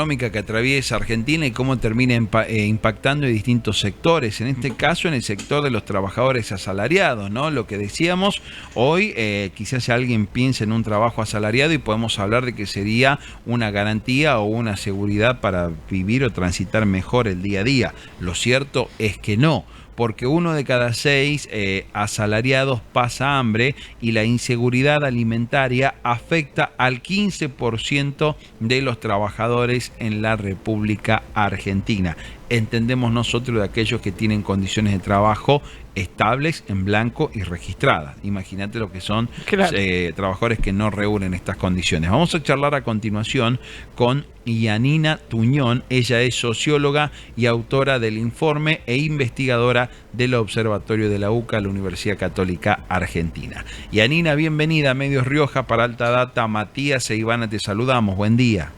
económica que atraviesa Argentina y cómo termina impactando en distintos sectores, en este caso en el sector de los trabajadores asalariados, ¿no? Lo que decíamos hoy, quizás alguien piense en un trabajo asalariado y podemos hablar de que sería una garantía o una seguridad para vivir o transitar mejor el día a día. Lo cierto es que no, porque 1 de cada 6 asalariados pasa hambre y la inseguridad alimentaria afecta al 15% de los trabajadores en la República Argentina. Entendemos nosotros de aquellos que tienen condiciones de trabajo estables, en blanco y registradas. Imagínate lo que son Claro. trabajadores que no reúnen estas condiciones. Vamos a charlar a continuación con Yanina Tuñón. Ella es socióloga y autora del informe e investigadora del Observatorio de la UCA, la Universidad Católica Argentina. Yanina, bienvenida a Medios Rioja para Alta Data. Matías e Ivana te saludamos. Buen día.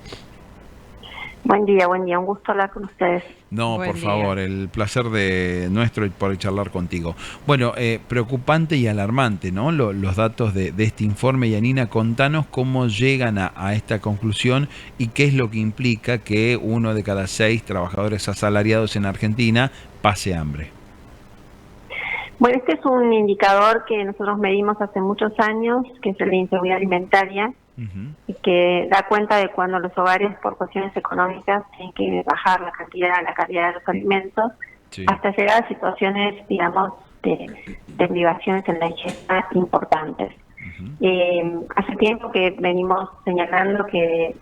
Buen día, un gusto hablar con ustedes. No, Buen por día. favor, el placer de nuestro por charlar contigo. Bueno, preocupante y alarmante, ¿no? Los datos de este informe. Yanina, contanos cómo llegan a esta conclusión y qué es lo que implica que 1 de cada 6 trabajadores asalariados en Argentina pase hambre. Bueno, este es un indicador que nosotros medimos hace muchos años, que es el de inseguridad alimentaria, y que da cuenta de cuando los hogares, por cuestiones económicas, tienen que bajar la cantidad, la calidad de los alimentos, Sí. hasta llegar a situaciones, digamos, de privaciones en la ingesta importantes. Hace tiempo que venimos señalando que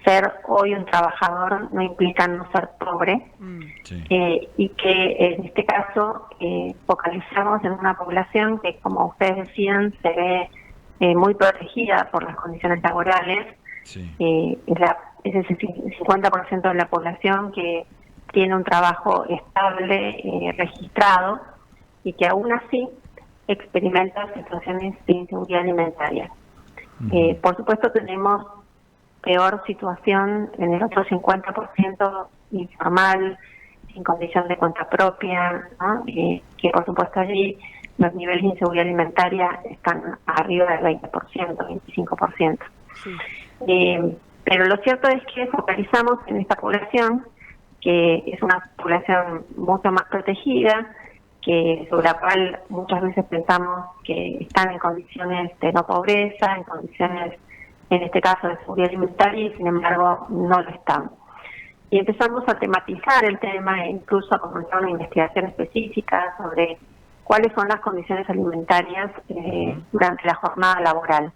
ser hoy un trabajador no implica no ser pobre, Sí. y que en este caso focalizamos en una población que, como ustedes decían, se ve muy protegida por las condiciones laborales. Sí. Es el 50% de la población que tiene un trabajo estable, registrado, y que aún así experimenta situaciones de inseguridad alimentaria. Por supuesto, tenemos peor situación en el otro 50% informal, sin condición de cuenta propia, ¿no? Que por supuesto allí los niveles de inseguridad alimentaria están arriba del 20%, 25%. Sí. Pero lo cierto es que focalizamos en esta población, que es una población mucho más protegida, que sobre la cual muchas veces pensamos que están en condiciones de no pobreza, en condiciones, en este caso, de seguridad alimentaria, y sin embargo no lo están. Y empezamos a tematizar el tema e incluso a comenzar una investigación específica sobre cuáles son las condiciones alimentarias durante la jornada laboral.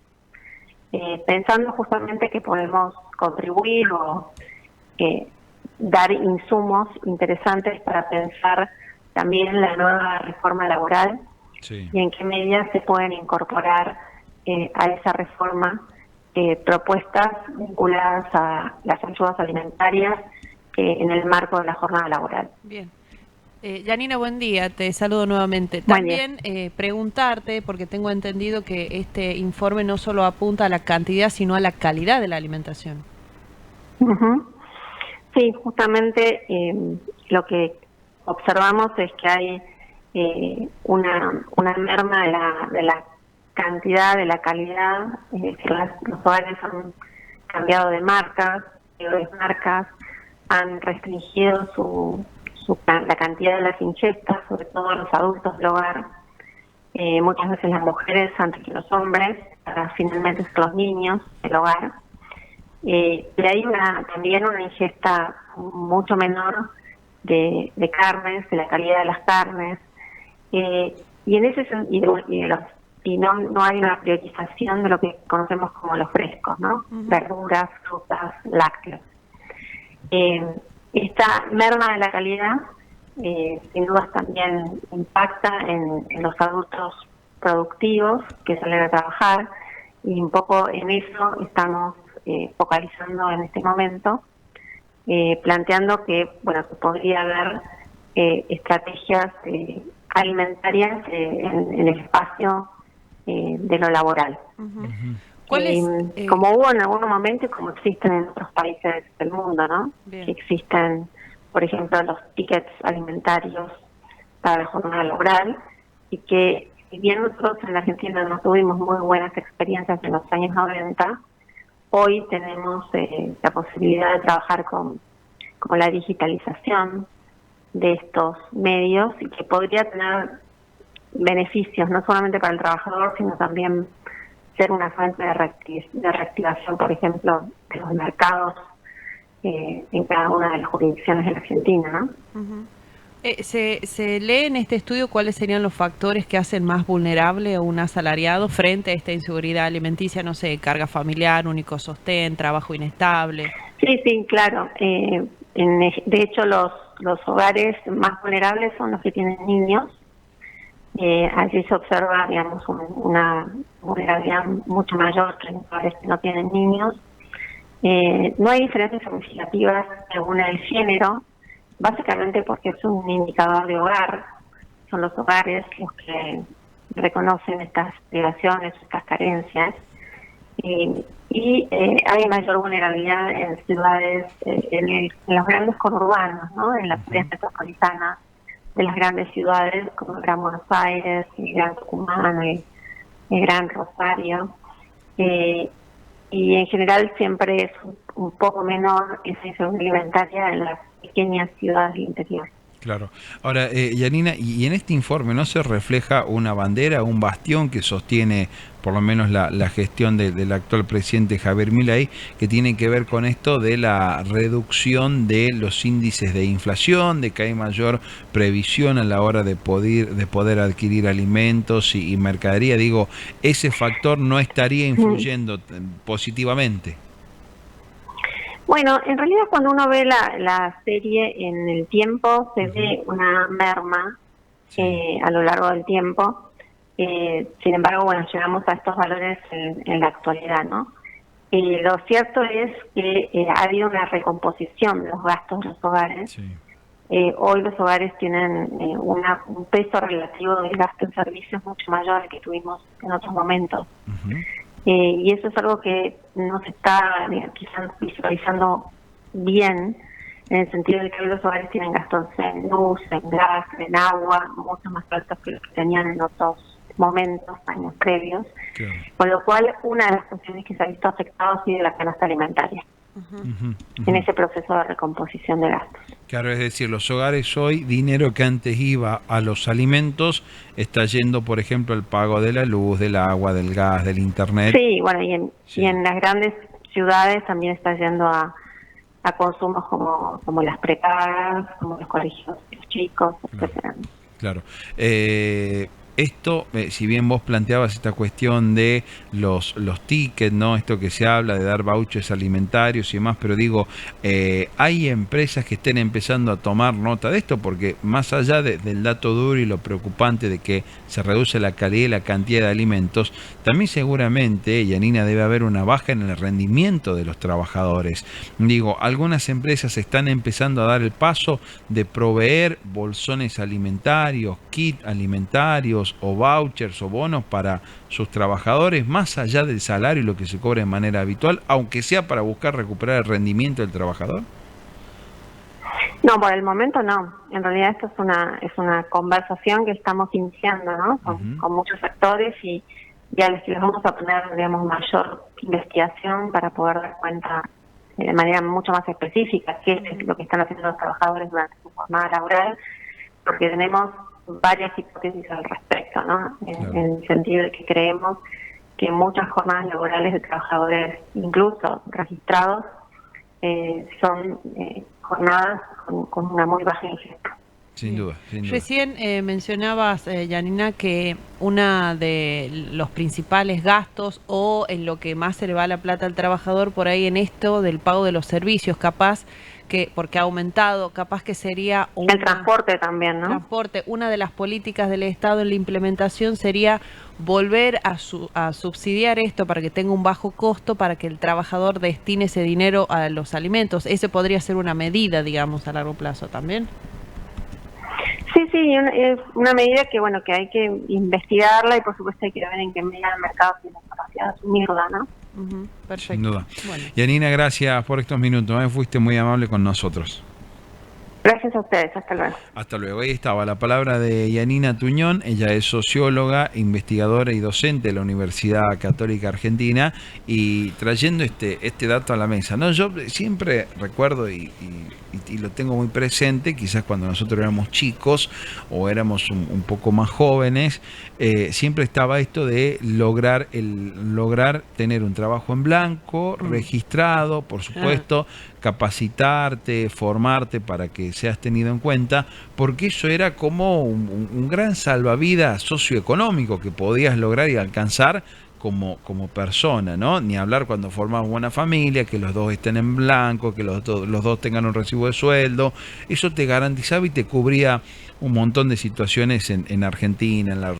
Pensando justamente que podemos contribuir o dar insumos interesantes para pensar también la nueva reforma laboral. Sí. Y en qué medida se pueden incorporar a esa reforma propuestas vinculadas a las ayudas alimentarias en el marco de la jornada laboral. Bien. Yanina, buen día, te saludo nuevamente. Buen También preguntarte, porque tengo entendido que este informe no solo apunta a la cantidad, sino a la calidad de la alimentación. Sí, justamente lo que observamos es que hay una merma de la cantidad, de la calidad. Los hogares han cambiado de marcas, peores marcas, han restringido la cantidad de las ingestas, sobre todo los adultos del hogar, muchas veces las mujeres antes que los hombres, para finalmente ser los niños del hogar. Y hay también una ingesta mucho menor de carnes, de la calidad de las carnes, y en ese sentido, no hay una priorización de lo que conocemos como los frescos, ¿no? Verduras, frutas, lácteos. Esta merma de la calidad, sin dudas, también impacta en los adultos productivos que salen a trabajar, y un poco en eso estamos focalizando en este momento, planteando que, bueno, que podría haber estrategias alimentarias en el espacio de lo laboral. Como hubo en algunos momentos, como existen en otros países del mundo, ¿no? Bien. Que existen, por ejemplo, los tickets alimentarios para la jornada laboral, y que, si bien nosotros en la Argentina no tuvimos muy buenas experiencias en los años 90, hoy tenemos la posibilidad de trabajar con la digitalización de estos medios y que podría tener beneficios no solamente para el trabajador, sino también ser una fuente de reactivación, por ejemplo, de los mercados en cada una de las jurisdicciones de la Argentina, ¿no? Ujú. ¿Se lee en este estudio cuáles serían los factores que hacen más vulnerable a un asalariado frente a esta inseguridad alimenticia? No sé, carga familiar, único sostén, trabajo inestable. Sí, claro. De hecho, los hogares más vulnerables son los que tienen niños. Allí se observa, digamos, una vulnerabilidad mucho mayor que en hogares que no tienen niños. No hay diferencias significativas según el género, básicamente porque es un indicador de hogar. Son los hogares los que reconocen estas privaciones, estas carencias. Y hay mayor vulnerabilidad en ciudades, en los grandes conurbanos, ¿no? En las áreas metropolitanas de las grandes ciudades como el Gran Buenos Aires, el Gran Tucumán, el Gran Rosario. Y en general siempre es un poco menor esa inseguridad alimentaria en las pequeñas ciudades del interior. Claro. Ahora, Yanina, y en este informe no se refleja una bandera, un bastión que sostiene por lo menos la gestión del actual presidente Javier Milei, que tiene que ver con esto de la reducción de los índices de inflación, de que hay mayor previsión a la hora de poder adquirir alimentos y mercadería. Digo, ese factor no estaría influyendo positivamente. Bueno, en realidad cuando uno ve la serie en el tiempo, se ve una merma a lo largo del tiempo. Sin embargo, bueno, llegamos a estos valores en la actualidad, ¿no? Lo cierto es que ha habido una recomposición de los gastos de los hogares. Sí. Hoy los hogares tienen un peso relativo del gasto en servicios mucho mayor al que tuvimos en otros momentos. Y eso es algo que no se está quizás visualizando bien, en el sentido de que hoy los hogares tienen gastos en luz, en gas, en agua, mucho más altos que los que tenían en otros momentos, años previos. Claro. Con lo cual, una de las funciones que se ha visto afectada ha sido la canasta alimentaria. En ese proceso de recomposición de gastos. Claro, es decir, los hogares hoy, dinero que antes iba a los alimentos, está yendo, por ejemplo, al pago de la luz, del agua, del gas, del internet. Sí, bueno, y en las grandes ciudades también está yendo a consumos como las prepagas, como los colegios de los chicos, etcétera. Claro. Esto, si bien vos planteabas esta cuestión de los tickets, ¿no? Esto que se habla de dar vouchers alimentarios y demás, pero digo, hay empresas que estén empezando a tomar nota de esto, porque más allá del dato duro y lo preocupante de que se reduce la calidad y la cantidad de alimentos, también seguramente, Yanina, debe haber una baja en el rendimiento de los trabajadores. Digo, algunas empresas están empezando a dar el paso de proveer bolsones alimentarios, kits alimentarios, o vouchers o bonos para sus trabajadores, más allá del salario y lo que se cobra de manera habitual, aunque sea para buscar recuperar el rendimiento del trabajador? No, por el momento no. En realidad esto es una conversación que estamos iniciando, ¿no? Con muchos actores y a los que les vamos a poner, digamos, mayor investigación para poder dar cuenta de manera mucho más específica qué es lo que están haciendo los trabajadores durante su jornada laboral, porque tenemos varias hipótesis al respecto, ¿no? En el sentido de que creemos que muchas jornadas laborales de trabajadores, incluso registrados, son jornadas con una muy baja ingesta. Sin duda. Recién mencionabas, Yanina, que una de los principales gastos o en lo que más se le va la plata al trabajador por ahí en esto del pago de los servicios, capaz que porque ha aumentado, capaz que sería el transporte también, ¿no? Transporte, una de las políticas del Estado en la implementación sería volver a subsidiar esto para que tenga un bajo costo, para que el trabajador destine ese dinero a los alimentos. Ese podría ser una medida, digamos, a largo plazo también. Sí, es una medida que, bueno, que hay que investigarla y por supuesto hay que ver en qué medida el mercado tiene capacidad de asumirla, ¿no? Perfecto. Sin duda. Bueno. Yanina, gracias por estos minutos. Fuiste muy amable con nosotros. Gracias a ustedes, hasta luego. Hasta luego. Ahí estaba la palabra de Yanina Tuñón. Ella es socióloga, investigadora y docente de la Universidad Católica Argentina, y trayendo este dato a la mesa, ¿no? Yo siempre recuerdo y lo tengo muy presente, quizás cuando nosotros éramos chicos o éramos un poco más jóvenes, siempre estaba esto de lograr tener un trabajo en blanco, registrado, por supuesto, capacitarte, formarte para que seas tenido en cuenta, porque eso era como un gran salvavidas socioeconómico que podías lograr y alcanzar como persona, ¿no? Ni hablar cuando formabas una familia, que los dos estén en blanco, que los dos tengan un recibo de sueldo. Eso te garantizaba y te cubría un montón de situaciones en Argentina, en la